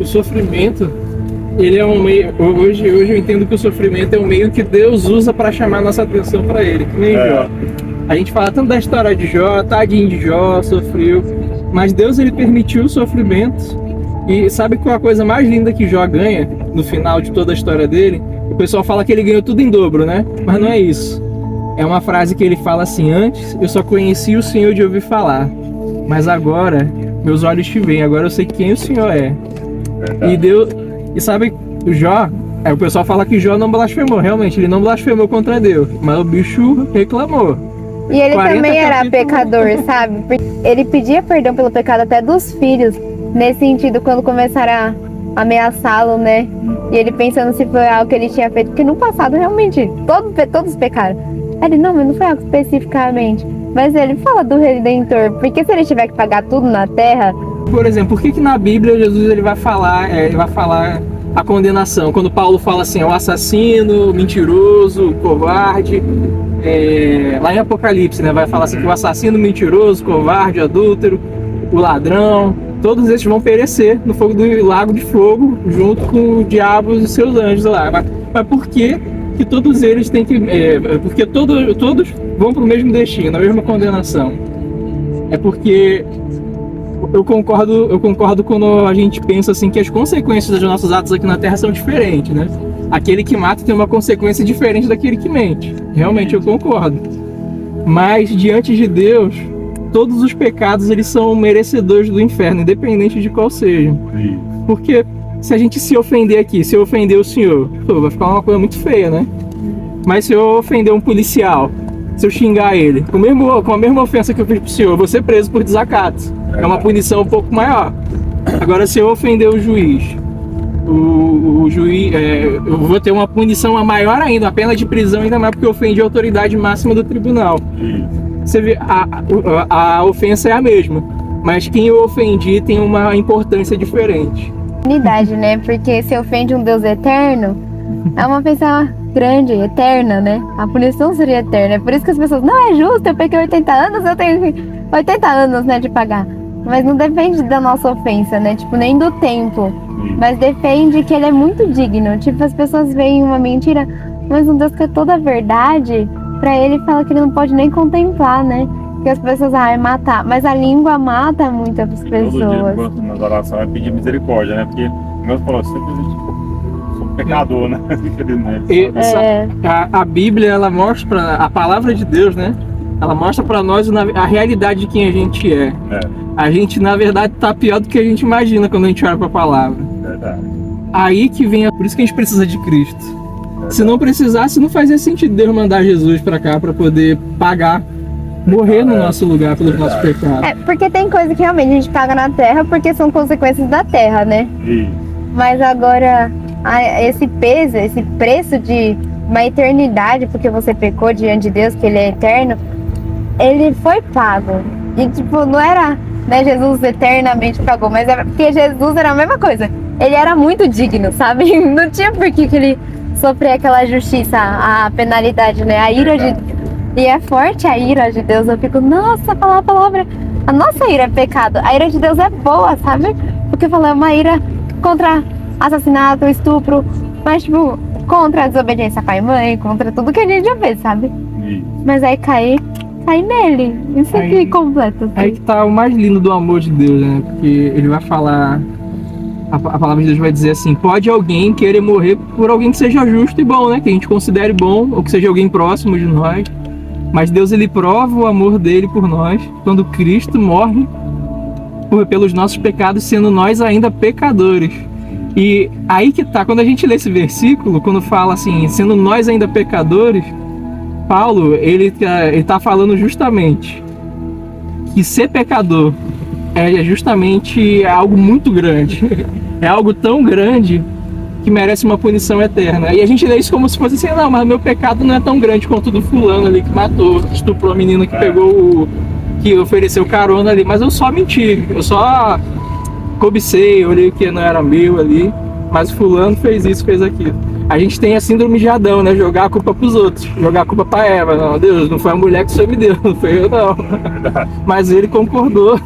o sofrimento, ele é um meio... Hoje eu entendo que o sofrimento é um meio que Deus usa para chamar a nossa atenção para ele, que nem Jó. A gente fala tanto da história de Jó, tadinho de Jó, sofreu, mas Deus, ele permitiu o sofrimento. E sabe qual é a coisa mais linda que Jó ganha no final de toda a história dele? O pessoal fala que ele ganhou tudo em dobro, né? Mas não é isso. É uma frase que ele fala assim: antes eu só conhecia o Senhor de ouvir falar, mas agora meus olhos te veem, agora eu sei quem o Senhor é. E Deus... E sabe, o Jó... o pessoal fala que Jó não blasfemou. Realmente, ele não blasfemou contra Deus, mas o bicho reclamou. E ele também era pecador, sabe? Ele pedia perdão pelo pecado até dos filhos. Nesse sentido, quando começaram a ameaçá-lo, né? E ele pensando se foi algo que ele tinha feito. Porque no passado, realmente, todos pecaram. Ele, não, mas não foi algo especificamente. Mas ele fala do Redentor. Porque se ele tiver que pagar tudo na terra... Por exemplo, por que na Bíblia Jesus ele vai falar a condenação? Quando Paulo fala assim, o assassino, o mentiroso, o covarde... lá em Apocalipse, né? Vai falar assim que o assassino, o mentiroso, o covarde, o adúltero, o ladrão... Todos esses vão perecer no fogo do lago de fogo, junto com o diabo e seus anjos lá. Mas por que todos eles têm que... porque todos vão para o mesmo destino, a mesma condenação? É porque eu concordo quando a gente pensa assim que as consequências dos nossos atos aqui na Terra são diferentes, né? Aquele que mata tem uma consequência diferente daquele que mente. Realmente eu concordo. Mas diante de Deus... todos os pecados eles são merecedores do inferno, independente de qual seja. Porque se a gente se ofender aqui, se eu ofender o senhor, vai ficar uma coisa muito feia, né? Mas se eu ofender um policial, se eu xingar ele, com a mesma ofensa que eu fiz pro senhor, eu vou ser preso por desacato. É uma punição um pouco maior. Agora, se eu ofender o juiz, o juiz, eu vou ter uma punição maior ainda, uma pena de prisão ainda mais, porque eu ofendi a autoridade máxima do tribunal. Você vê, a ofensa é a mesma, mas quem eu ofendi tem uma importância diferente. Unidade, né? Porque se ofende um Deus eterno, é uma ofensa grande, eterna, né? A punição seria eterna. É por isso que as pessoas, não é justo, eu peguei 80 anos, eu tenho 80 anos, né, de pagar. Mas não depende da nossa ofensa, né? Tipo, nem do tempo. Mas depende que ele é muito digno. Tipo, as pessoas veem uma mentira, mas um Deus que é toda a verdade... Pra ele fala que ele não pode nem contemplar, né? Porque as pessoas, matar. Mas a língua mata muitas pessoas. Todo dia, nas orações, é pedir misericórdia, né? Porque, como eu falo, sempre sou pecador, né? A Bíblia, ela mostra, a palavra de Deus, né? Ela mostra pra nós a realidade de quem a gente é. A gente, na verdade, tá pior do que a gente imagina quando a gente olha pra palavra. Verdade. Aí que vem, por isso que a gente precisa de Cristo. Se não precisasse, não fazia sentido Deus mandar Jesus pra cá pra poder pagar, morrer no nosso lugar pelos nossos pecados. Porque tem coisa que realmente a gente paga na terra porque são consequências da terra, né? Mas agora, esse peso, esse preço de uma eternidade, porque você pecou diante de Deus, que ele é eterno, ele foi pago. E tipo, não era, né, Jesus eternamente pagou, mas é porque Jesus era a mesma coisa. Ele era muito digno, sabe? Não tinha por que ele sofrer aquela justiça, a penalidade, né? A ira de... E é forte a ira de Deus. Eu fico, nossa, falar a palavra... A nossa ira é pecado. A ira de Deus é boa, sabe? Porque falar é uma ira contra assassinato, estupro, mas tipo, contra a desobediência a pai e mãe, contra tudo que a gente já fez, sabe? Mas aí cair nele. Isso aqui completo. Assim. Aí que tá o mais lindo do amor de Deus, né? Porque ele vai falar... A palavra de Deus vai dizer assim, pode alguém querer morrer por alguém que seja justo e bom, né? Que a gente considere bom, ou que seja alguém próximo de nós. Mas Deus, ele prova o amor dele por nós, quando Cristo morre pelos nossos pecados, sendo nós ainda pecadores. E aí que tá, quando a gente lê esse versículo, quando fala assim, sendo nós ainda pecadores, Paulo, ele tá falando justamente que ser pecador é justamente algo muito grande. É algo tão grande que merece uma punição eterna. E a gente lê isso como se fosse assim, não, mas meu pecado não é tão grande quanto o do fulano ali que matou, estuprou a menina que pegou que ofereceu carona ali. Mas eu só menti, eu só cobicei, olhei o que não era meu ali, mas fulano fez isso, fez aquilo. A gente tem a síndrome de Adão, né? Jogar a culpa pros outros, jogar a culpa pra Eva. Não, Deus, não foi a mulher que o Senhor me deu, não foi eu não. Mas ele concordou.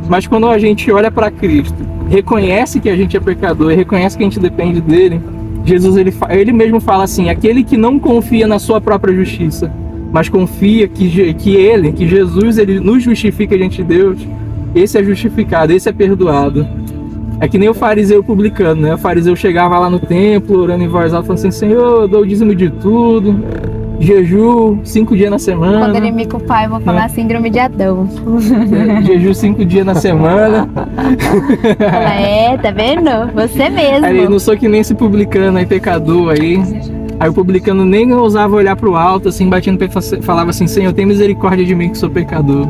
Mas quando a gente olha para Cristo, reconhece que a gente é pecador e reconhece que a gente depende dele, Jesus ele mesmo fala assim: aquele que não confia na sua própria justiça, mas confia que Jesus, ele nos justifica diante de Deus, esse é justificado, esse é perdoado. É que nem o fariseu publicano, né? O fariseu chegava lá no templo, orando em voz alta, falando assim: Senhor, eu dou o dízimo de tudo, jejum 5 dias na semana. Quando ele me culpar, eu vou falar síndrome de Adão. Jejum 5 dias na semana. Fala, tá vendo? Você mesmo. Aí não sou que nem esse publicano aí, pecador aí. Aí o publicano nem ousava olhar pro alto, assim, batendo no pé, falava assim: Senhor, tem misericórdia de mim que sou pecador.